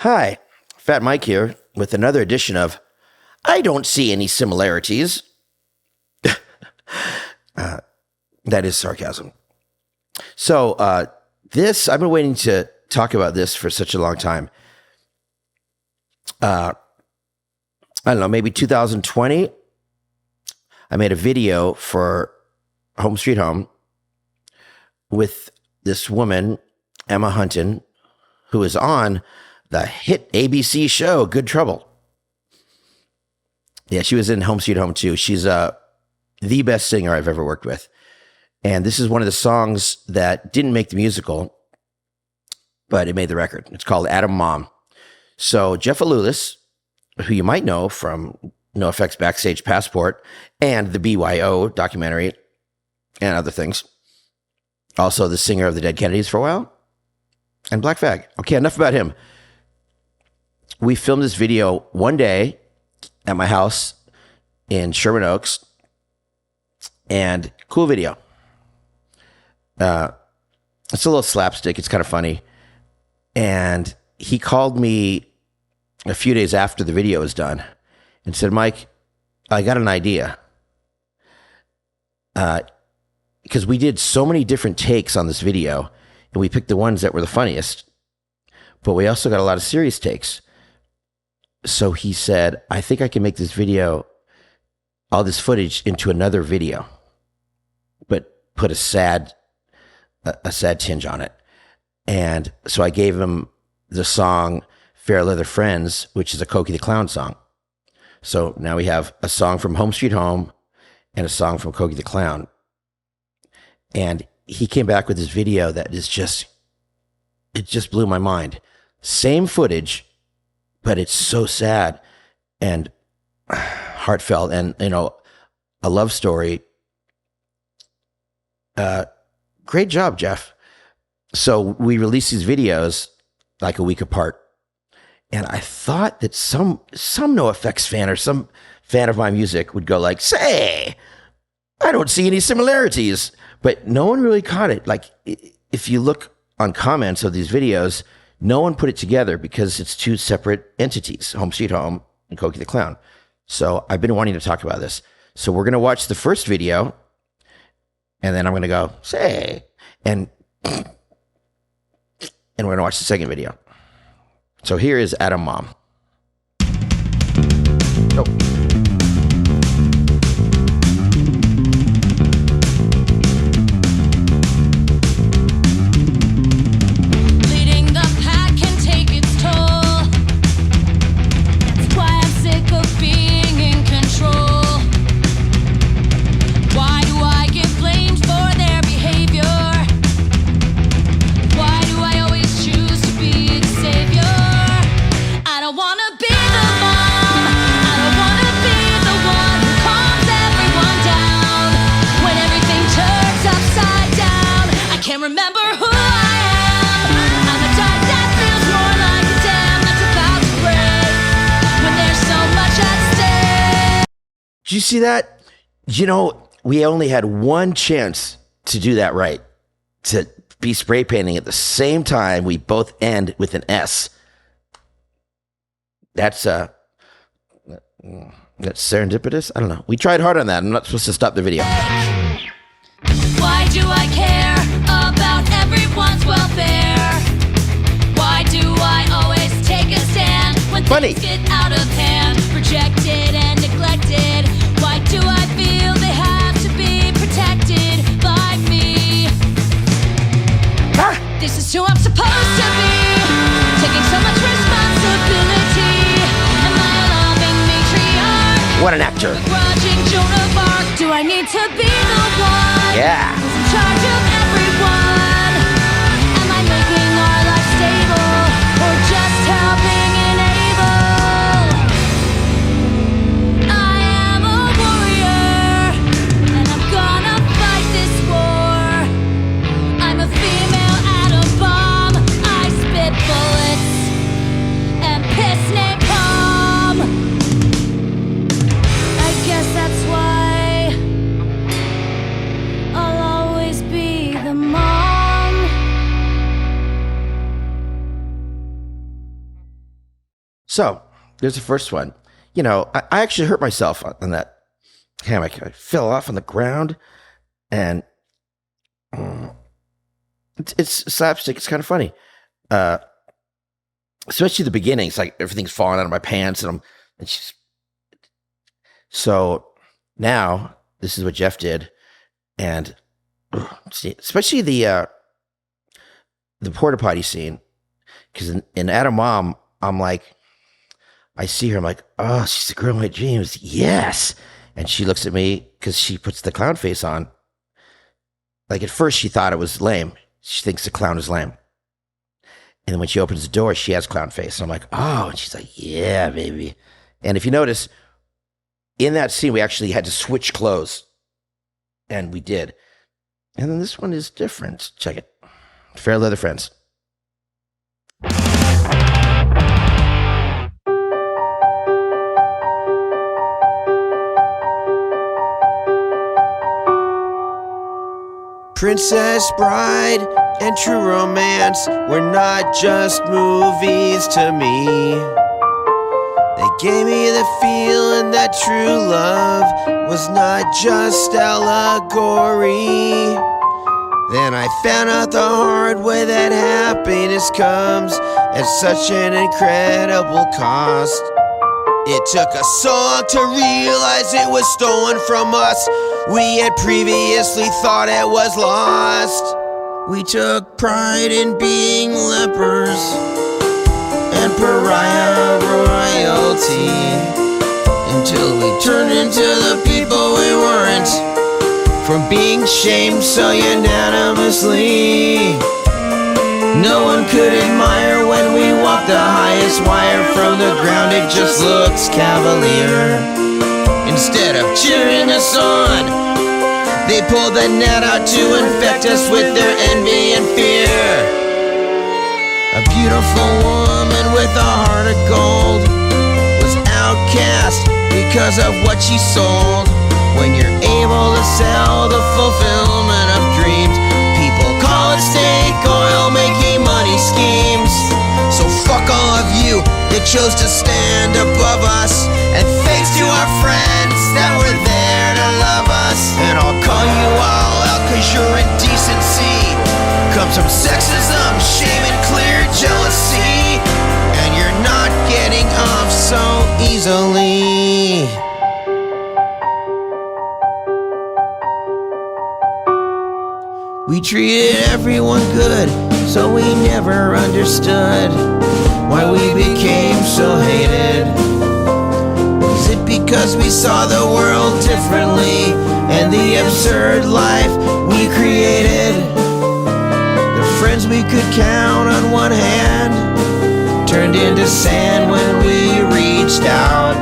Hi, Fat Mike here with another edition of I Don't See Any Similarities. That is sarcasm. So I've been waiting to talk about this for such a long time. I don't know, maybe 2020, I made a video for Home Sweet Home with this woman, Emma Hunton, who is on the hit ABC show, Good Trouble. Yeah, she was in Home Sweet Home too. She's the best singer I've ever worked with. And this is one of the songs that didn't make the musical, but it made the record. It's called Adam Mom. So Jeff Alulis, who you might know from NoFX Backstage Passport and the BYO documentary and other things. Also the singer of the Dead Kennedys for a while. And Black Flag. Okay, enough about him. We filmed this video one day at my house in Sherman Oaks. And cool video. It's a little slapstick. It's kind of funny. And he called me a few days after the video was done and said, Mike, I got an idea. Because we did so many different takes on this video, and we picked the ones that were the funniest, but we also got a lot of serious takes. So he said, I think I can make this video, all this footage, into another video, but put a sad tinge on it. And so I gave him the song Fair Leather Friends, which is a Cokie the Clown song. So now we have a song from Home Sweet Home and a song from Cokie the Clown. And he came back with this video that is it just blew my mind. Same footage, but it's so sad and heartfelt and, a love story. Great job, Jeff. So we released these videos like a week apart. And I thought that some NoFX fan or some fan of my music would go like, say, I don't see any similarities. But no one really caught it. Like, if you look on comments of these videos, no one put it together because it's two separate entities, Home Sweet Home and Cokie the Clown. So I've been wanting to talk about this. So we're going to watch the first video, and then I'm going to go, say, and we're going to watch the second video. So here is Adam Mom. Oh. Remember who I am. I'm a dark that feels more like a dam that's about to break when there's so much at stake. Did you see that? We only had one chance to do that right. To be spray painting at the same time we both end with an S. That's serendipitous? I don't know. We tried hard on that. I'm not supposed to stop the video. Why do I care about everyone's welfare? Why do I always take a stand when things get out of hand, rejected and neglected? Why do I feel they have to be protected by me? This is who I'm supposed to be, taking so much responsibility. Am I a loving matriarch? What an actor. Begrudging Joan of Arc. Do I need to be the one? Yeah. Who's in charge of everyone? Am I making our life stable or just helping enable? I am a warrior and I'm gonna fight this war. I'm a female atom bomb. I spit bullets and piss napalm. I guess that's why I'll always be So there's the first one. You know, I actually hurt myself on that hammock. I fell off on the ground, and it's slapstick. It's kind of funny. Especially the beginning. It's like everything's falling out of my pants, and she's. So now this is what Jeff did, and especially the porta potty scene, because in Adam Mom, I'm like, I see her, I'm like, oh, she's the girl of my dreams, yes. And she looks at me because she puts the clown face on. Like at first she thought it was lame. She thinks the clown is lame. And then when she opens the door, she has clown face. And I'm like, oh, and she's like, yeah, baby. And if you notice, in that scene, we actually had to switch clothes. And we did. And then this one is different. Check it. Fair Leather Friends. Princess Bride and True Romance were not just movies to me. They gave me the feeling that true love was not just allegory. Then I found out the hard way that happiness comes at such an incredible cost. It took a song to realize it was stolen from us. We had previously thought it was lost. We took pride in being lepers and pariah royalty until we turned into the people we weren't, from being shamed so unanimously. No one could admire when we walked the highest wire from the ground. It just looks cavalier. Instead of cheering us on, they pulled the net out to infect us with their envy and fear. A beautiful woman with a heart of gold was outcast because of what she sold. When you're able to sell the fulfillment of dreams, people call it snake oil, making money schemes. So fuck all of you that chose to stand above us, and thanks to our friends that were there to love us. And I'll call you all out cause your indecency comes from sexism, shame, and clear jealousy. And you're not getting off so easily. We treated everyone good, so we never understood why we became so hated. Is it because we saw the world differently and the absurd life we created? The friends we could count on one hand turned into sand when we reached out.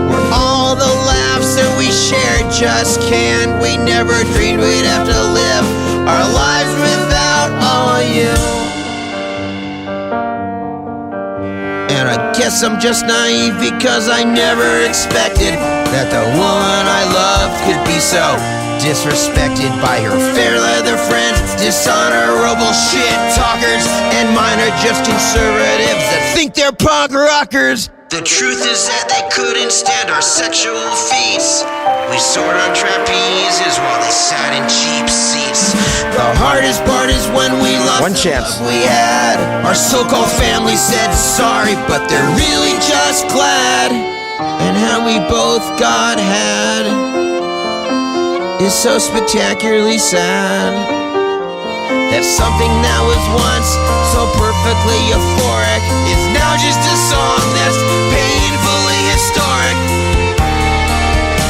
Were all the laughs that we shared just canned? We never dreamed we'd have to live our lives without all of you. And I guess I'm just naive because I never expected that the woman I loved could be so disrespected by her fair leather friends, dishonorable shit talkers, and mine are just conservatives that think they're punk rockers. The truth is that they couldn't stand our sexual feats. We soared on trapezes while they sat in cheap seats. The hardest part is when we lost One chance. the love we had. Our so-called family said sorry, but they're really just glad. And how we both got had is so spectacularly sad. That something that was once so perfectly euphoric is now just a song that's painfully historic.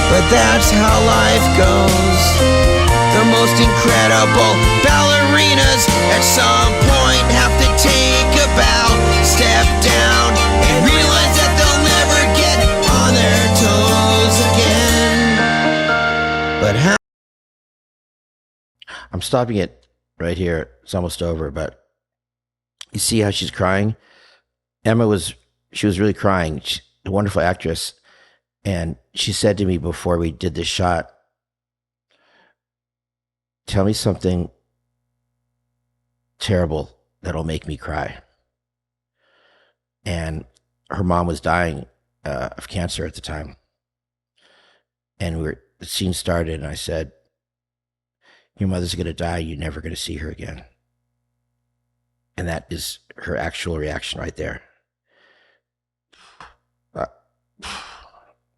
But that's how life goes. The most incredible ballerinas at some point have to take a bow, step down, and realize that they'll never get on their toes again. But how? I'm stopping it right here. It's almost over, but you see how she's crying? She was really crying. She's a wonderful actress. And she said to me before we did this shot, tell me something terrible that'll make me cry. And her mom was dying of cancer at the time. And the scene started, and I said, your mother's going to die. You're never going to see her again. And that is her actual reaction right there.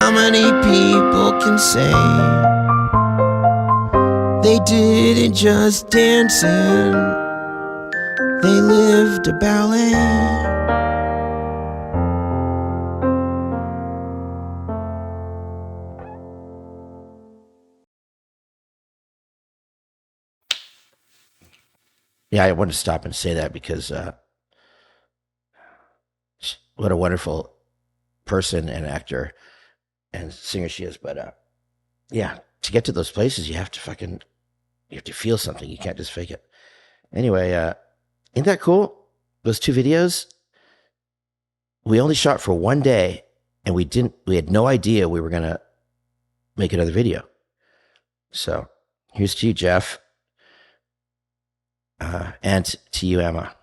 How many people can say they didn't just dancing, they lived a ballet? Yeah, I wanted to stop and say that because what a wonderful person and actor and singer she is. But yeah, to get to those places, you have to feel something. You can't just fake it. Anyway, isn't that cool? Those 2 videos, we only shot for 1 day, and we had no idea we were going to make another video. So here's to you, Jeff. And to you, Emma.